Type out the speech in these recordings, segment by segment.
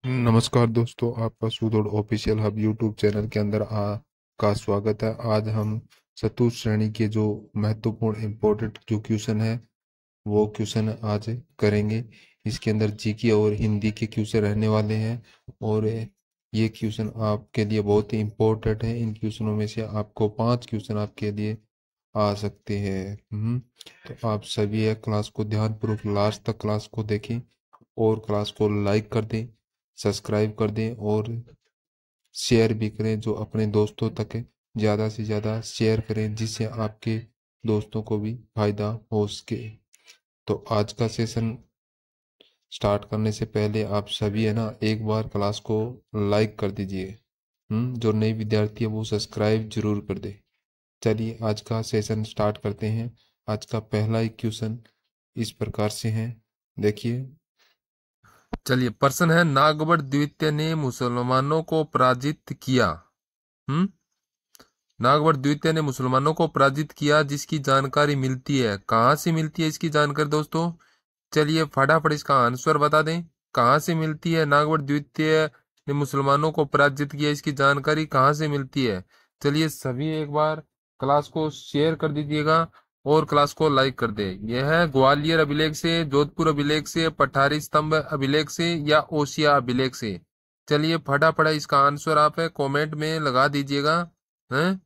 नमस्कार दोस्तों, आपका सुदृढ़ ऑफिशियल हब यूट्यूब चैनल के अंदर का स्वागत है। आज हम चतुर्थ श्रेणी के जो महत्वपूर्ण इम्पोर्टेंट जो क्वेश्चन है वो क्वेश्चन आज करेंगे। इसके अंदर जीके और हिंदी के क्वेश्चन रहने वाले हैं और ये क्वेश्चन आपके लिए बहुत ही इम्पोर्टेंट है। इन क्वेश्चनों में से आपको 5 क्वेश्चन आपके लिए आ सकते हैं। तो आप सभी है क्लास को ध्यानपूर्वक लास्ट तक क्लास को देखें और क्लास को लाइक कर दें, सब्सक्राइब कर दें और शेयर भी करें। जो अपने दोस्तों तक ज़्यादा से ज़्यादा शेयर करें जिससे आपके दोस्तों को भी फायदा हो सके। तो आज का सेशन स्टार्ट करने से पहले आप सभी है ना एक बार क्लास को लाइक कर दीजिए। जो नए विद्यार्थी है वो सब्सक्राइब जरूर कर दे। चलिए आज का सेशन स्टार्ट करते हैं। आज का पहला एक क्वेश्चन इस प्रकार से है, देखिए। चलिए, प्रश्न है, नागवड़ द्वितीय ने मुसलमानों को पराजित किया। हम्म नागवड़ द्वितीय ने मुसलमानों को पराजित किया जिसकी जानकारी मिलती है। कहाँ से मिलती है इसकी जानकारी दोस्तों? चलिए फटाफट इसका आंसर बता दें। कहाँ से मिलती है? नागवड़ द्वितीय ने मुसलमानों को पराजित किया, इसकी जानकारी कहाँ से मिलती है? चलिए सभी एक बार क्लास को शेयर कर दीजिएगा और क्लास को लाइक कर दे। यह है ग्वालियर अभिलेख से, जोधपुर अभिलेख से, पठारी स्तंभ अभिलेख से या ओसिया अभिलेख से? चलिए फटाफट इसका आंसर आप है कमेंट में लगा दीजिएगा। हैं,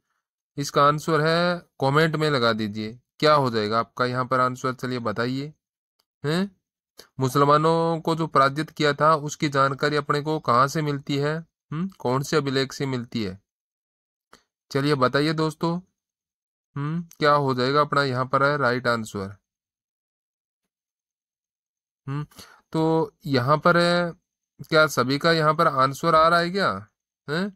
इसका आंसर है कमेंट में लगा दीजिए। क्या हो जाएगा आपका यहाँ पर आंसर? चलिए बताइए। हैं, मुसलमानों को जो पराजित किया था उसकी जानकारी अपने को कहाँ से मिलती है? कौन से अभिलेख से मिलती है? चलिए बताइए दोस्तों। क्या हो जाएगा अपना यहाँ पर है राइट आंसर? तो यहाँ पर है, क्या सभी का यहाँ पर आंसर आ रहा है क्या? हैं,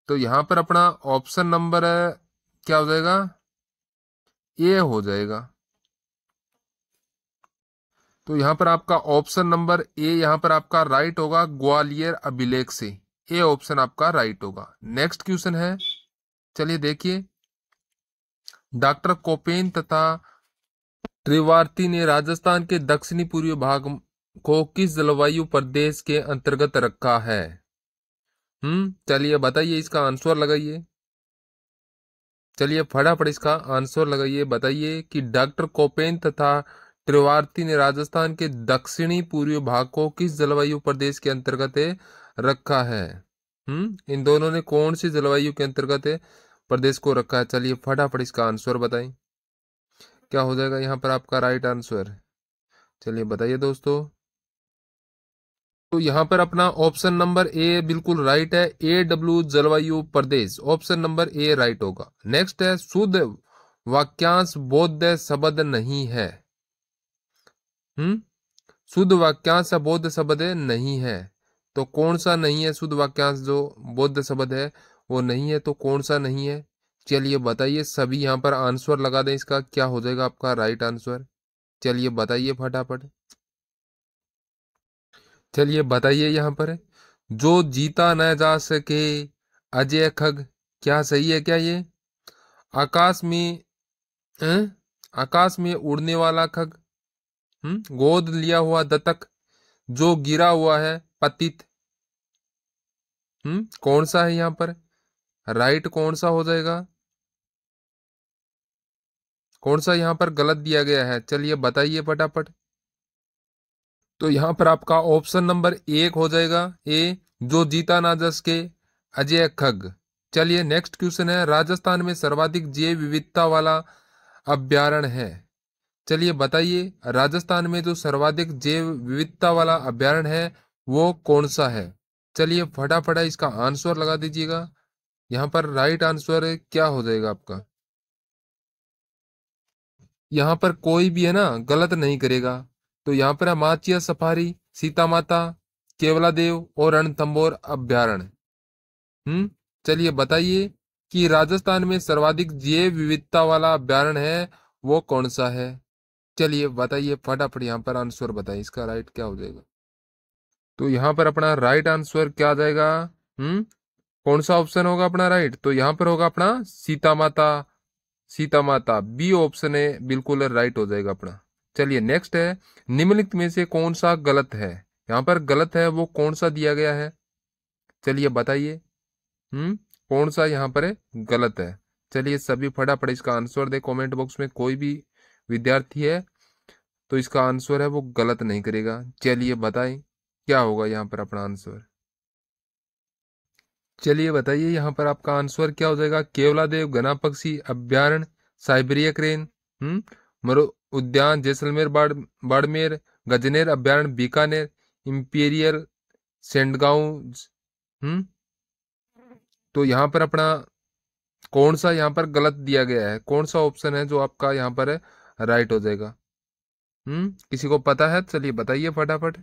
तो यहाँ पर अपना ऑप्शन नंबर है, क्या हो जाएगा? ए हो जाएगा। तो यहाँ पर आपका ऑप्शन नंबर ए यहाँ पर आपका राइट होगा, ग्वालियर अभिलेख से। ए ऑप्शन आपका राइट होगा। नेक्स्ट क्वेश्चन है, चलिए देखिए। डॉक्टर कोपेन तथा त्रिवार्ती ने राजस्थान के दक्षिणी पूर्वी भाग को किस जलवायु प्रदेश के अंतर्गत रखा है? चलिए बताइए, इसका आंसर लगाइए। चलिए फटाफट इसका आंसर लगाइए। बताइए कि डॉक्टर कोपेन तथा त्रिवार्ती ने राजस्थान के दक्षिणी पूर्वी भाग को किस जलवायु प्रदेश के अंतर्गत रखा है? इन दोनों ने कौन सी जलवायु के अंतर्गत प्रदेश को रखा है? चलिए फटाफट इसका आंसर बताएं। क्या हो जाएगा यहाँ पर आपका राइट आंसर? चलिए बताइए दोस्तों। तो यहाँ पर अपना ऑप्शन नंबर ए बिल्कुल राइट है। AW जलवायु प्रदेश, ऑप्शन नंबर ए राइट होगा। नेक्स्ट है, शुद्ध वाक्यांश बोध शब्द नहीं है। शुद्ध वाक्यांश या बोध शब्द नहीं है। तो कौन सा नहीं है? शुद्ध वाक्यांश जो बोध शब्द है वो नहीं है, तो कौन सा नहीं है? चलिए बताइए, सभी यहाँ पर आंसर लगा दें। इसका क्या हो जाएगा आपका राइट आंसर? चलिए बताइए फटाफट। चलिए बताइए यहाँ पर, जो जीता न जा सके अजय खग, क्या सही है क्या ये? आकाश में आकाश में उड़ने वाला खग, गोद लिया हुआ दत्तक, जो गिरा हुआ है पतित। कौन सा है यहाँ पर राइट? कौन सा हो जाएगा? कौन सा यहाँ पर गलत दिया गया है? चलिए बताइए फटाफट। तो यहाँ पर आपका ऑप्शन नंबर 1 हो जाएगा, ए, जो जीता ना जस के अजय खग। चलिए नेक्स्ट क्वेश्चन है, राजस्थान में सर्वाधिक जैव विविधता वाला अभ्यारण्य है। चलिए बताइए, राजस्थान में जो सर्वाधिक जैव विविधता वाला अभ्यारण्य है वो कौन सा है? चलिए फटाफट इसका आंसर लगा दीजिएगा। यहाँ पर राइट आंसर क्या हो जाएगा आपका? यहाँ पर कोई भी है ना गलत नहीं करेगा। तो यहाँ पर है माचिया सफारी, सीता माता, केवला देव और रणथंभौर अभ्यारण्य। चलिए बताइए कि राजस्थान में सर्वाधिक जैव विविधता वाला अभ्यारण्य है वो कौन सा है? चलिए बताइए फटाफट यहाँ पर आंसर बताइए, इसका राइट क्या हो जाएगा? तो यहाँ पर अपना राइट आंसर क्या आ जाएगा? कौन सा ऑप्शन होगा अपना राइट? तो यहाँ पर होगा अपना सीता माता। सीता माता बी ऑप्शन है बिल्कुल राइट हो जाएगा अपना। चलिए नेक्स्ट है, निम्नलिखित में से कौन सा गलत है? यहाँ पर गलत है वो कौन सा दिया गया है, चलिए बताइए। कौन सा यहाँ पर है गलत है। चलिए सभी फटाफट इसका आंसर दे कमेंट बॉक्स में। कोई भी विद्यार्थी है तो इसका आंसर है वो गलत नहीं करेगा। चलिए बताएं क्या होगा यहाँ पर अपना आंसर। चलिए बताइए यहाँ पर आपका आंसर क्या हो जाएगा। केवलादेव घना पक्षी अभ्यारण्य, साइबेरिया क्रेन, मरु उद्यान जैसलमेर बाड़मेर, गजनेर अभ्यारण्य बीकानेर, इंपीरियल सेंडगांव। तो यहाँ पर अपना कौन सा यहाँ पर गलत दिया गया है, कौन सा ऑप्शन है जो आपका यहाँ पर है राइट हो जाएगा। किसी को पता है, चलिए बताइए फटाफट।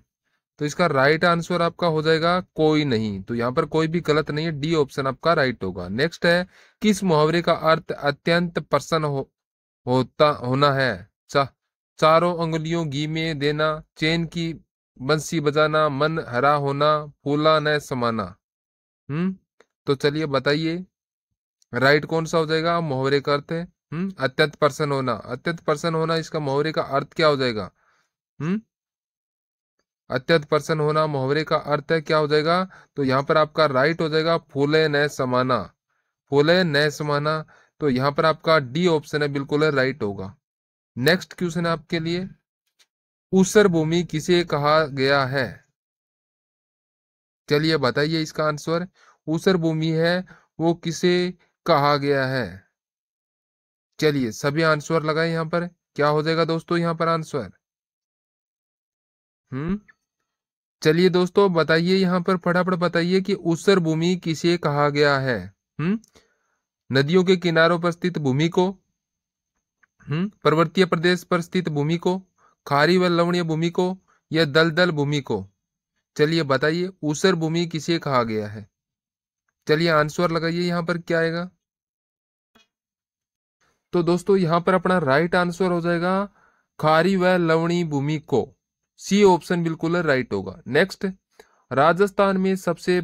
तो इसका राइट आंसर आपका हो जाएगा कोई नहीं। तो यहाँ पर कोई भी गलत नहीं है, डी ऑप्शन आपका राइट होगा। नेक्स्ट है, किस मुहावरे का अर्थ अत्यंत प्रसन्न होना है। चारों अंगुलियों घी में देना, चैन की बंसी बजाना, मन हरा होना, फूला न समाना। तो चलिए बताइए राइट कौन सा हो जाएगा। मुहावरे का अर्थ है अत्यंत प्रसन्न होना। अत्यंत प्रसन्न होना इसका मुहावरे का अर्थ क्या हो जाएगा। अत्यंत प्रसन्न होना मुहावरे का अर्थ है क्या हो जाएगा। तो यहाँ पर आपका राइट हो जाएगा फूले न समाना, फूले न समाना। तो यहाँ पर आपका डी ऑप्शन है बिल्कुल राइट होगा। नेक्स्ट क्वेश्चन है आपके लिए, ऊसर भूमि किसे कहा गया है। चलिए बताइए इसका आंसर। ऊसर भूमि है वो किसे कहा गया है। चलिए सभी आंसर लगाए यहाँ पर। क्या हो जाएगा दोस्तों यहाँ पर आंसर। चलिए दोस्तों बताइए यहाँ पर फटाफट बताइए कि ऊसर भूमि किसे कहा गया है। नदियों के किनारों पर स्थित भूमि को, पर्वतीय प्रदेश पर स्थित भूमि को, खारी व लवणीय भूमि को, या दलदल भूमि को। चलिए बताइए ऊसर भूमि किसे कहा गया है। चलिए आंसर लगाइए यहाँ पर क्या आएगा। तो दोस्तों यहाँ पर अपना राइट आंसर हो जाएगा खारी व लवणीय भूमि को। सी ऑप्शन बिल्कुल राइट होगा। नेक्स्ट, राजस्थान में सबसे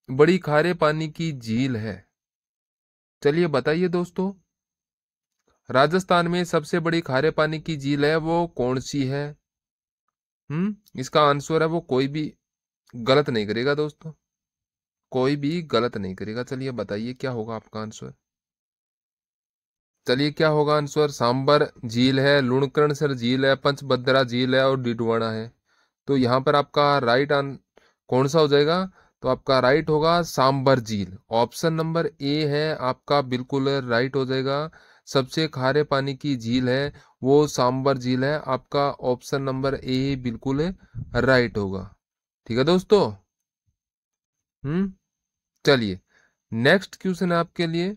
बड़ी खारे पानी की झील है। चलिए बताइए दोस्तों राजस्थान में सबसे बड़ी खारे पानी की झील है वो कौन सी है। इसका आंसर है वो कोई भी गलत नहीं करेगा दोस्तों, कोई भी गलत नहीं करेगा। चलिए बताइए क्या होगा आपका आंसर। चलिए क्या होगा आंसर। सांबर झील है, लुणकरणसर झील है, पंचभद्रा झील है और डिडवाना है। तो यहाँ पर आपका राइट कौन सा हो जाएगा। तो आपका राइट होगा सांबर झील। ऑप्शन नंबर ए है आपका बिल्कुल राइट हो जाएगा। सबसे खारे पानी की झील है वो सांबर झील है। आपका ऑप्शन नंबर ए बिल्कुल राइट होगा। ठीक है दोस्तों। चलिए नेक्स्ट क्वेश्चन है आपके लिए,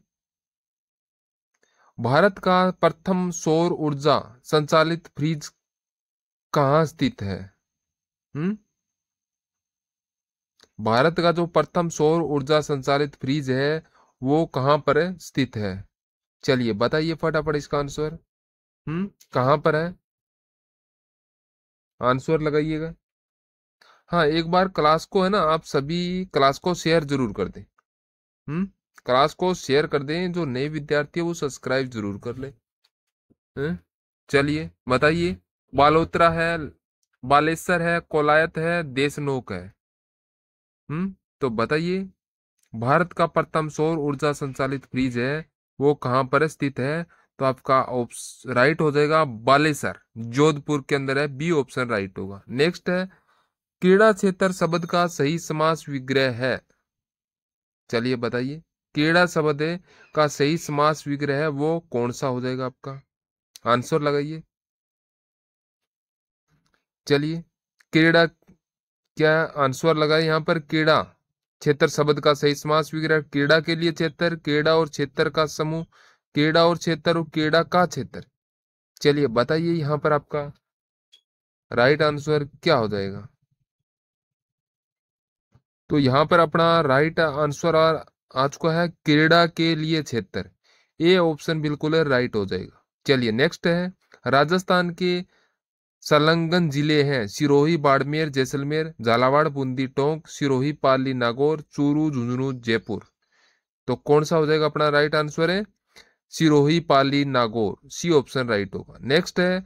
भारत का प्रथम सौर ऊर्जा संचालित फ्रिज कहाँ स्थित है। भारत का जो प्रथम सौर ऊर्जा संचालित फ्रिज है वो कहाँ पर स्थित है। चलिए बताइए फटाफट इसका आंसर। कहाँ पर है आंसर लगाइएगा। हाँ एक बार क्लास को है ना, आप सभी क्लास को शेयर जरूर कर दें। क्लास को शेयर कर दें, जो नए विद्यार्थी है वो सब्सक्राइब जरूर कर ले। चलिए बताइए, बालोतरा है, बालेश्वर है, कोलायत है, देशनोक है। तो बताइए भारत का प्रथम सौर ऊर्जा संचालित फ्रिज है वो कहाँ पर स्थित है। तो आपका राइट हो जाएगा बालेश्वर, जोधपुर के अंदर है। बी ऑप्शन राइट होगा। नेक्स्ट है, क्रीड़ा क्षेत्र शब्द का सही समास विग्रह है। चलिए बताइए क्रीड़ा शब्द का सही समास विग्रह है वो कौन सा हो जाएगा आपका। आंसर लगाइए। चलिए क्रीड़ा, क्या आंसर लगाए यहाँ पर। क्रीड़ा क्षेत्र शब्द का सही समास विग्रह, क्रीड़ा के लिए क्षेत्र, क्रीड़ा और क्षेत्र का समूह, क्रीड़ा और क्षेत्र और क्रीड़ा का क्षेत्र। चलिए बताइए यहाँ पर आपका राइट आंसर क्या हो जाएगा। तो यहाँ पर अपना राइट आंसर आ चुका है क्रीड़ा के लिए क्षेत्र। ए ऑप्शन बिल्कुल राइट हो जाएगा। चलिए नेक्स्ट है, राजस्थान के संलग्न जिले हैं सिरोही, बाड़मेर, जैसलमेर, झालावाड़, बूंदी, टोंक, सिरोही, पाली, नागौर, चूरू, झुंझुनू, जयपुर। तो कौन सा हो जाएगा अपना राइट आंसर है सिरोही, पाली, नागौर। सी ऑप्शन राइट होगा। नेक्स्ट है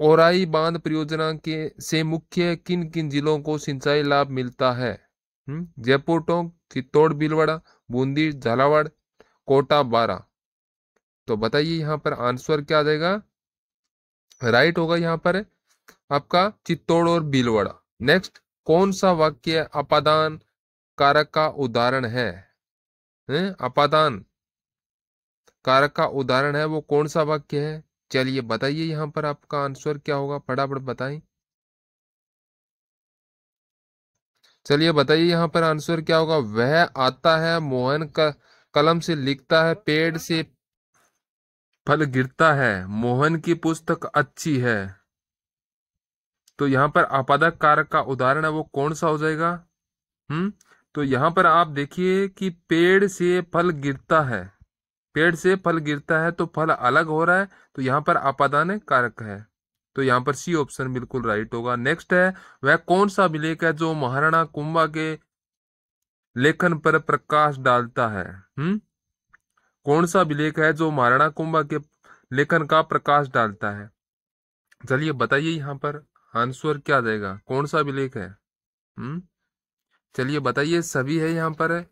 ओराई बांध परियोजना के से मुख्य किन किन जिलों को सिंचाई लाभ मिलता है? जयपुर, टोंक, चित्तौड़, भीलवाड़ा, बूंदी, झालावाड़, कोटा, बारा। तो बताइए यहाँ पर आंसर क्या आ जाएगा? राइट होगा यहाँ पर आपका चित्तौड़ और भीलवाड़ा। नेक्स्ट, कौन सा वाक्य अपादान कारक का उदाहरण है? अपादान कारक का उदाहरण है, वो कौन सा वाक्य है? चलिए बताइए यहाँ पर आपका आंसर क्या होगा, फटाफट बताएं। चलिए बताइए यहाँ पर आंसर क्या होगा। वह आता है, मोहन का कलम से लिखता है, पेड़ से फल गिरता है, मोहन की पुस्तक अच्छी है। तो यहाँ पर आपादक कारक का उदाहरण है, वो कौन सा हो जाएगा? हम्म तो यहाँ पर आप देखिए कि पेड़ से फल गिरता है, पेड़ से फल गिरता है तो फल अलग हो रहा है, तो यहाँ पर आपादान कारक है। तो यहाँ पर सी ऑप्शन बिल्कुल राइट होगा। नेक्स्ट है, वह कौन सा अभिलेख है जो महाराणा कुंभा के लेखन पर प्रकाश डालता है? कौन सा अभिलेख है जो महाराणा कुंभा के लेखन का प्रकाश डालता है? चलिए बताइए यहाँ पर आंसर क्या आ जाएगा, कौन सा अभिलेख है? चलिए बताइए, सभी है यहाँ पर,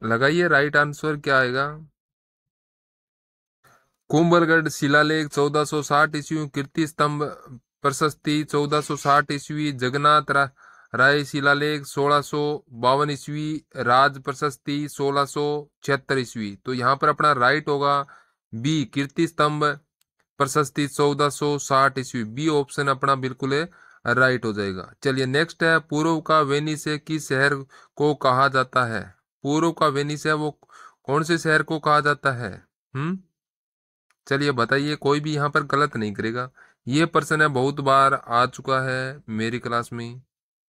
लगाइए राइट आंसर क्या आएगा। कुंभलगढ़ शिलालेख 1460 ईस्वी, कीर्ति स्तंभ प्रशस्ति 1460 ईस्वी, जगन्नाथ राय शिलालेख 1652 ईस्वी, राज प्रशस्ति 1676 ईस्वी। तो यहाँ पर अपना राइट होगा बी, कीर्ति स्तंभ प्रशस्ति 1460 ईस्वी। बी ऑप्शन अपना बिल्कुल राइट हो जाएगा। चलिए नेक्स्ट है, पूर्व का वेनिस है किस शहर को कहा जाता है? पूर्व का वेनिस है, वो कौन से शहर को कहा जाता है? चलिए बताइए, कोई भी यहाँ पर गलत नहीं करेगा। ये प्रश्न है, बहुत बार आ चुका है मेरी क्लास में।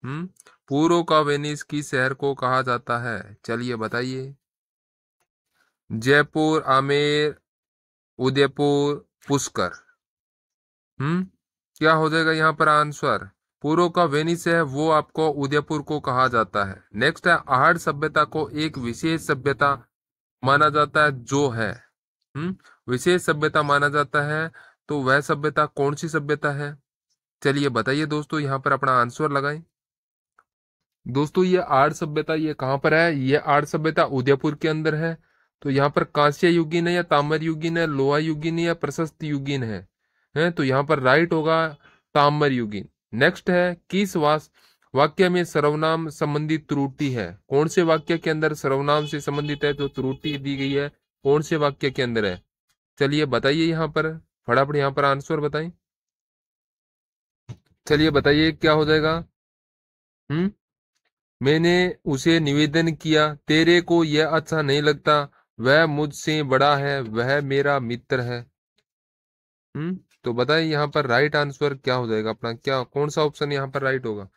पूर्व का वेनिस किस शहर को कहा जाता है? चलिए बताइए। जयपुर, आमेर, उदयपुर, पुष्कर। क्या हो जाएगा यहाँ पर आंसर? पूर्व का वेनिस है, वो आपको उदयपुर को कहा जाता है। नेक्स्ट है, आहड़ सभ्यता को एक विशेष सभ्यता माना जाता है जो है, विशेष सभ्यता माना जाता है, तो वह सभ्यता कौन सी सभ्यता है? चलिए बताइए दोस्तों, यहाँ पर अपना आंसर लगाएं। दोस्तों ये आर्य सभ्यता ये कहाँ पर है? ये आर्य सभ्यता उदयपुर के अंदर है। तो यहाँ पर कांस्य युगीन है या ताम्र युगीन है, लोहा युगीन है या प्रशस्त युगीन है? तो यहाँ पर राइट होगा ताम्र युगीन। नेक्स्ट है, किस वाक्य में सर्वनाम संबंधी त्रुटि है? कौन से वाक्य के अंदर सर्वनाम से संबंधित है जो त्रुटि दी गई है, कौन से वाक्य के अंदर है? चलिए बताइए यहाँ पर, फटाफट यहाँ पर आंसर बताएं। चलिए बताइए क्या हो जाएगा। मैंने उसे निवेदन किया, तेरे को यह अच्छा नहीं लगता, वह मुझसे बड़ा है, वह मेरा मित्र है। तो बताइए यहाँ पर राइट आंसर क्या हो जाएगा अपना, क्या कौन सा ऑप्शन यहाँ पर राइट होगा?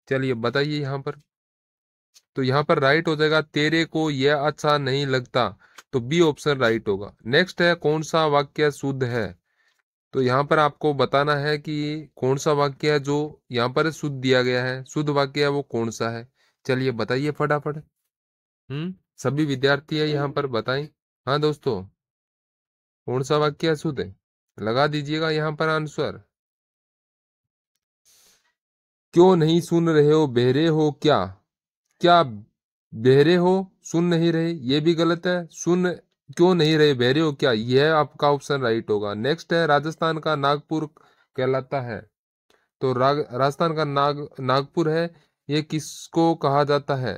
चलिए बताइए यहाँ पर। तो यहाँ पर राइट हो जाएगा, तेरे को यह अच्छा नहीं लगता। तो बी ऑप्शन राइट होगा। नेक्स्ट है, कौन सा वाक्य शुद्ध है? तो यहाँ पर आपको बताना है कि कौन सा वाक्य है जो यहाँ पर शुद्ध दिया गया है, शुद्ध वाक्य है वो कौन सा है? चलिए बताइए फटाफट। सभी विद्यार्थी है यहाँ पर, बताएं। हाँ दोस्तों, कौन सा वाक्य शुद्ध है? लगा दीजिएगा यहाँ पर आंसर। क्यों नहीं सुन रहे हो, बहरे हो क्या? क्या बहरे हो, सुन नहीं रहे? ये भी गलत है। सुन क्यों नहीं रहे, बहरे हो क्या, यह आपका ऑप्शन राइट होगा। नेक्स्ट है, राजस्थान का नागपुर कहलाता है। तो राजस्थान का नागपुर है, ये किसको कहा जाता है?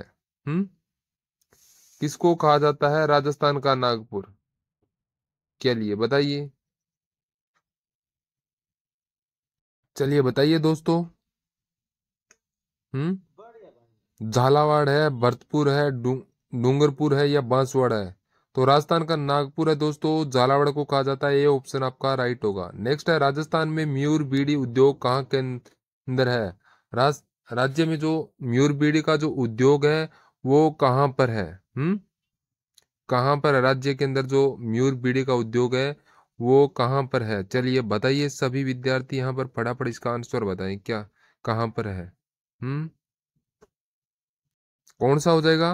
किसको कहा जाता है राजस्थान का नागपुर? के लिए बताइए। चलिए बताइए दोस्तों। झालावाड़ है, भरतपुर है, डूंगरपुर है या बांसवाड़ा है? तो राजस्थान का नागपुर है दोस्तों, झालावाड़ को कहा जाता है। ये ऑप्शन आपका राइट होगा। नेक्स्ट है, राजस्थान में मयूर बीड़ी उद्योग कहाँ के अंदर है? राज्य में जो मयूर बीड़ी का जो उद्योग है वो कहाँ पर है? कहाँ पर है? राज्य के अंदर जो मयूर बीड़ी का उद्योग है वो कहाँ पर है? चलिए बताइए सभी विद्यार्थी यहाँ पर, फटाफट इसका आंसर बताएं, क्या कहाँ पर है? कौन सा हो जाएगा?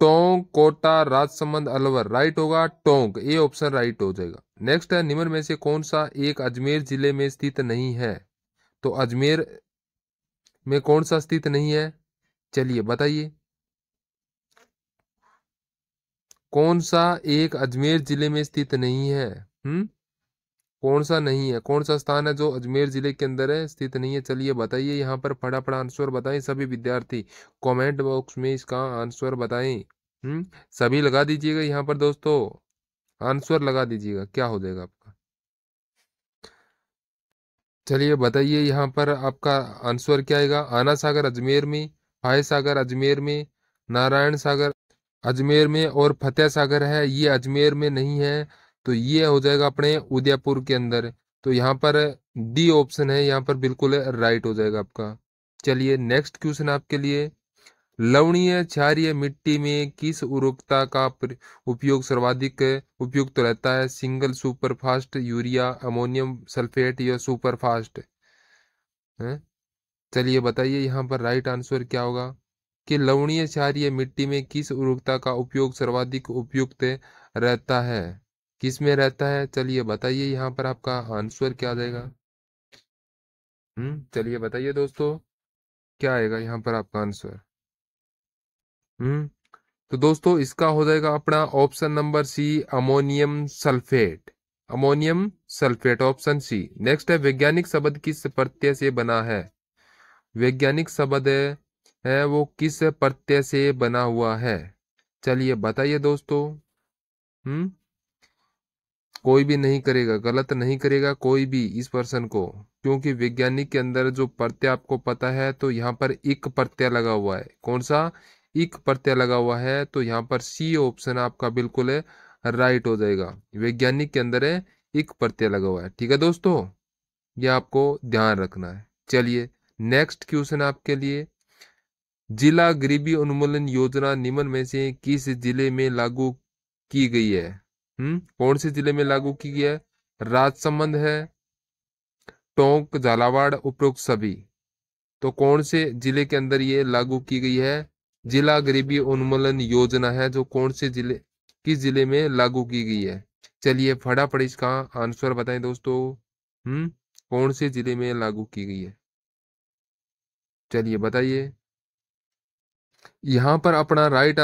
टोंक, कोटा, राजसमंद, अलवर। राइट होगा टोंक, ये ऑप्शन राइट हो जाएगा। नेक्स्ट है, निम्न में से कौन सा एक अजमेर जिले में स्थित नहीं है? तो अजमेर में कौन सा स्थित नहीं है? चलिए बताइए, कौन सा एक अजमेर जिले में स्थित नहीं है? कौन सा नहीं है, कौन सा स्थान है जो अजमेर जिले के अंदर है, स्थित नहीं है? चलिए बताइए, यहाँ पर फटाफट आंसर बताएं सभी विद्यार्थी, कमेंट बॉक्स में इसका आंसर बताएं। सभी लगा दीजिएगा यहाँ पर दोस्तों, आंसर लगा दीजिएगा, क्या हो जाएगा आपका? चलिए बताइए, यहाँ पर आपका आंसर क्या आएगा? आना सागर अजमेर में, फाय सागर अजमेर में, नारायण सागर अजमेर में और फतेह सागर है, ये अजमेर में नहीं है। तो ये हो जाएगा अपने उदयपुर के अंदर। तो यहाँ पर डी ऑप्शन है, यहाँ पर बिल्कुल राइट हो जाएगा आपका। चलिए नेक्स्ट क्वेश्चन आपके लिए, लवणीय क्षारीय मिट्टी में किस उर्वरकता का उपयोग सर्वाधिक उपयुक्त रहता है? Single superfast, urea, ammonium sulphate या सुपरफास्ट है? चलिए बताइए, यहाँ पर राइट आंसर क्या होगा कि लवणीय क्षारीय मिट्टी में किस उर्वरकता का उपयोग सर्वाधिक उपयुक्त रहता है? किस में रहता है? चलिए बताइए, यहाँ पर आपका आंसर क्या आ जाएगा? चलिए बताइए दोस्तों, क्या आएगा यहाँ पर आपका आंसर? तो दोस्तों इसका हो जाएगा अपना option number C, ammonium sulphate. Ammonium sulphate, option C. Next है, वैज्ञानिक शब्द किस प्रत्यय से बना है? वैज्ञानिक शब्द है वो किस प्रत्यय से बना हुआ है? चलिए बताइए दोस्तों। हम्म कोई भी नहीं करेगा, गलत नहीं करेगा कोई भी इस पर्सन को, क्योंकि वैज्ञानिक के अंदर जो प्रत्यय आपको पता है, तो यहाँ पर इक प्रत्यय लगा हुआ है। कौन सा? इक प्रत्यय लगा हुआ है। तो यहाँ पर सी ऑप्शन आपका बिल्कुल है राइट हो जाएगा। वैज्ञानिक के अंदर है इक प्रत्यय लगा हुआ है। ठीक है दोस्तों, ये आपको ध्यान रखना है। चलिए नेक्स्ट क्वेश्चन आपके लिए, जिला गरीबी उन्मूलन योजना निम्न में से किस जिले में लागू की गई है? कौन से जिले में लागू की गई है? राजसमंद है, टोंक, झालावाड़, उपरोक्त सभी। तो कौन से जिले के अंदर ये लागू की गई है? जिला गरीबी उन्मूलन योजना है जो कौन से जिले, किस जिले में लागू की गई है? चलिए फटाफट इसका आंसर बताएं दोस्तों। कौन से जिले में लागू की गई है? चलिए बताइए। यहाँ पर अपना राइट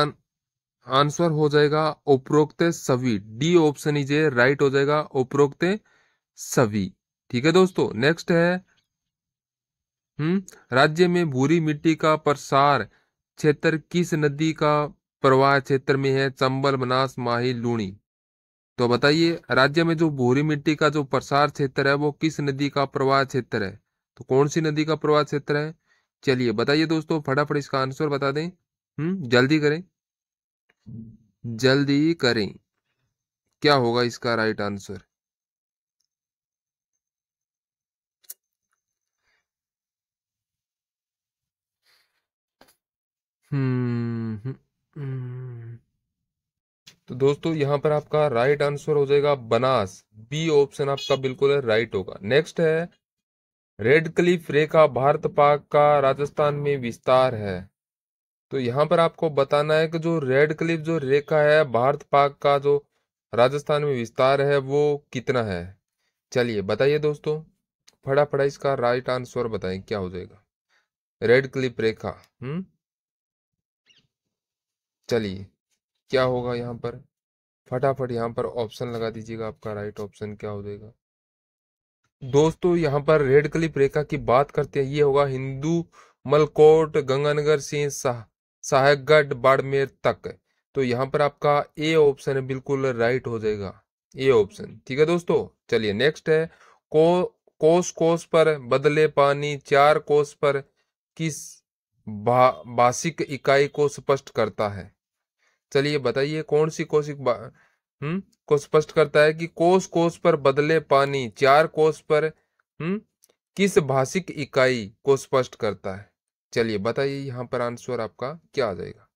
आंसर हो जाएगा उपरोक्त सभी। D option is a right हो जाएगा, उपरोक्त सभी। ठीक है दोस्तों, नेक्स्ट है, राज्य में भूरी मिट्टी का प्रसार क्षेत्र किस नदी का प्रवाह क्षेत्र में है? चंबल, बनास, माही, लूणी। तो बताइए, राज्य में जो भूरी मिट्टी का जो प्रसार क्षेत्र है वो किस नदी का प्रवाह क्षेत्र है? तो कौन सी नदी का प्रवाह क्षेत्र है? चलिए बताइए दोस्तों, फटाफट इसका आंसर बता दें। जल्दी करें, जल्दी करें, क्या होगा इसका राइट आंसर? हम्म हम्म, हम्म। तो दोस्तों यहाँ पर आपका राइट आंसर हो जाएगा बनास। बी ऑप्शन आपका बिल्कुल राइट होगा। नेक्स्ट है, रेड क्लिफ रेखा भारत पाक का राजस्थान में विस्तार है। तो यहाँ पर आपको बताना है कि जो रेड क्लिफ जो रेखा है भारत पाक का जो राजस्थान में विस्तार है वो कितना है? चलिए बताइए दोस्तों, फटाफट इसका राइट आंसर बताएं, क्या हो जाएगा? रेड क्लिफ रेखा। चलिए क्या होगा यहाँ पर? फटाफट यहाँ पर ऑप्शन लगा दीजिएगा, आपका राइट ऑप्शन क्या हो जाएगा? दोस्तों यहाँ पर रेड क्लिफ रेखा की बात करते हैं, ये होगा हिंदू मलकोट, गंगानगर से साहेबगढ़, बाड़मेर तक। तो यहाँ पर आपका ए ऑप्शन है बिल्कुल राइट हो जाएगा, ए ऑप्शन। ठीक है दोस्तों, चलिए नेक्स्ट है, कोस कोस पर बदले पानी चार कोस पर किस भाषिक इकाई को स्पष्ट करता है? चलिए बताइए, कौन सी को स्पष्ट करता है कि कोस कोस पर बदले पानी चार कोस पर किस भाषिक इकाई को स्पष्ट करता है? चलिए बताइए, यहाँ पर आंसर आपका क्या आ जाएगा?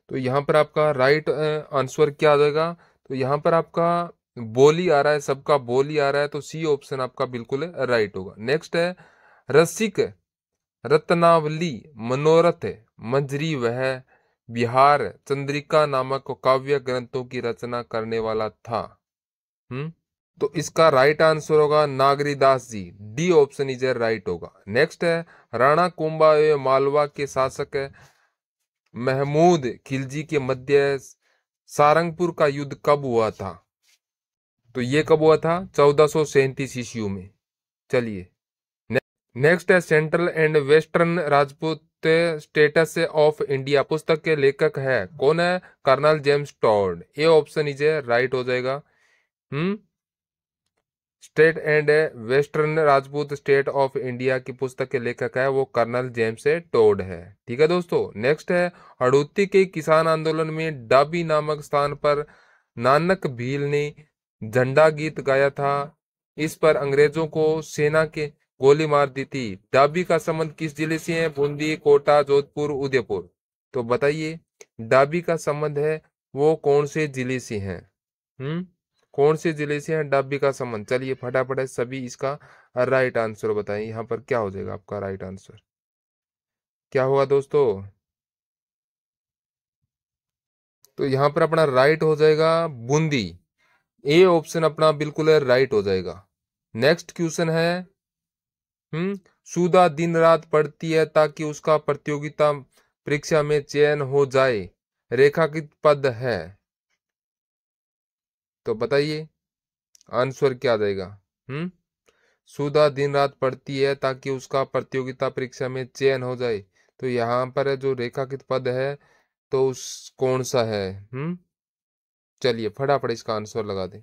तो यहाँ पर आपका राइट आंसर क्या आ जाएगा? तो यहाँ पर आपका बोली आ रहा है, सबका बोली आ रहा है, तो सी ऑप्शन आपका बिल्कुल राइट होगा। नेक्स्ट है, रसिक रत्नावली, मनोरथ, मंजरी वह बिहार, चंद्रिका नामक काव्य ग्रंथों की रचना करने वाला था। तो इसका राइट आंसर होगा नागरीदास जी, डी ऑप्शन इज राइट होगा। नेक्स्ट है राणा कुंभा एवं मालवा के शासक महमूद खिलजी के मध्य सारंगपुर का युद्ध कब हुआ था? तो ये कब हुआ था? 1437 ईस्वी में। चलिए नेक्स्ट है central and western Rajput states of India पुस्तक के लेखक है कौन है? Colonel James Tod, A option is right हो जाएगा। State and western Rajput state of India की पुस्तक के लेखक है वो कर्नल जेम्स टोड है। ठीक है दोस्तों। नेक्स्ट है हड़ौती के किसान आंदोलन में डाबी नामक स्थान पर नानक भील ने झंडा गीत गाया था। इस पर अंग्रेजों को सेना के गोली मार दी थी। डाबी का संबंध किस जिले से है? बूंदी, कोटा, जोधपुर, उदयपुर। तो बताइए डाबी का संबंध है वो कौन से जिले से है? कौन से जिले से है डाबी का संबंध? चलिए फटाफट सभी इसका राइट आंसर बताएं। यहाँ पर क्या हो जाएगा आपका राइट आंसर? क्या होगा दोस्तों? तो यहाँ पर अपना राइट हो जाएगा बूंदी, ए ऑप्शन अपना बिल्कुल राइट हो जाएगा। नेक्स्ट क्वेश्चन है सुधा दिन रात पढ़ती है ताकि उसका प्रतियोगिता परीक्षा में चयन हो जाए, रेखांकित पद है। तो बताइए आंसर क्या जाएगा? सुधा दिन रात पढ़ती है ताकि उसका प्रतियोगिता परीक्षा में चयन हो जाए। तो यहाँ पर जो रेखांकित पद है तो उस कौन सा है? चलिए फटाफट इसका आंसर लगा दें।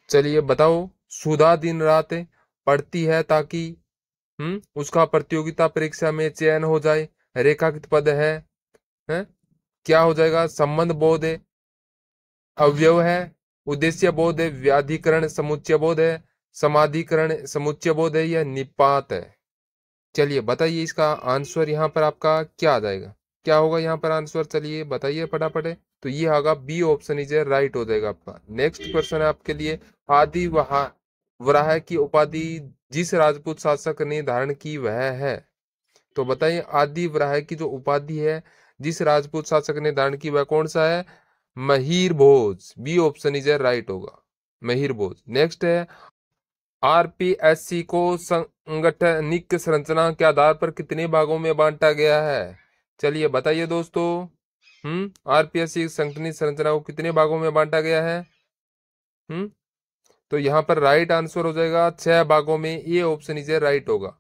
चलिए बताओ सुधा दिन रात पढ़ती है ताकि उसका प्रतियोगिता परीक्षा में चयन हो जाए, रेखांकित पद है? क्या हो जाएगा? संबंध बोध है, अवयव है, उद्देश्य बोध है, व्याधिकरण समुच्चय बोध है, समाधिकरण समुच्चय बोध है या निपात है? चलिए बताइए इसका आंसर यहाँ पर आपका क्या आ जाएगा? क्या होगा यहाँ पर आंसर? चलिए बताइए फटाफट। तो ये होगा बी ऑप्शन इज राइट हो जाएगा आपका। नेक्स्ट क्वेश्चन है आपके लिए आदि वराह की उपाधि जिस राजपूत शासक ने धारण की वह है। तो बताइए आदि वराह की जो उपाधि है जिस राजपूत शासक ने धारण की वह कौन सा है? महिर भोज, बी ऑप्शन इज राइट होगा, महिर भोज। नेक्स्ट है आरपीएससी को संगठनिक संरचना के आधार पर कितने भागों में बांटा गया है? चलिए बताइए दोस्तों आरपीएससी संगठनिक संरचना को कितने भागों में बांटा गया है? तो यहाँ पर राइट आंसर हो जाएगा 6 भागों में, ये ऑप्शन इज राइट होगा।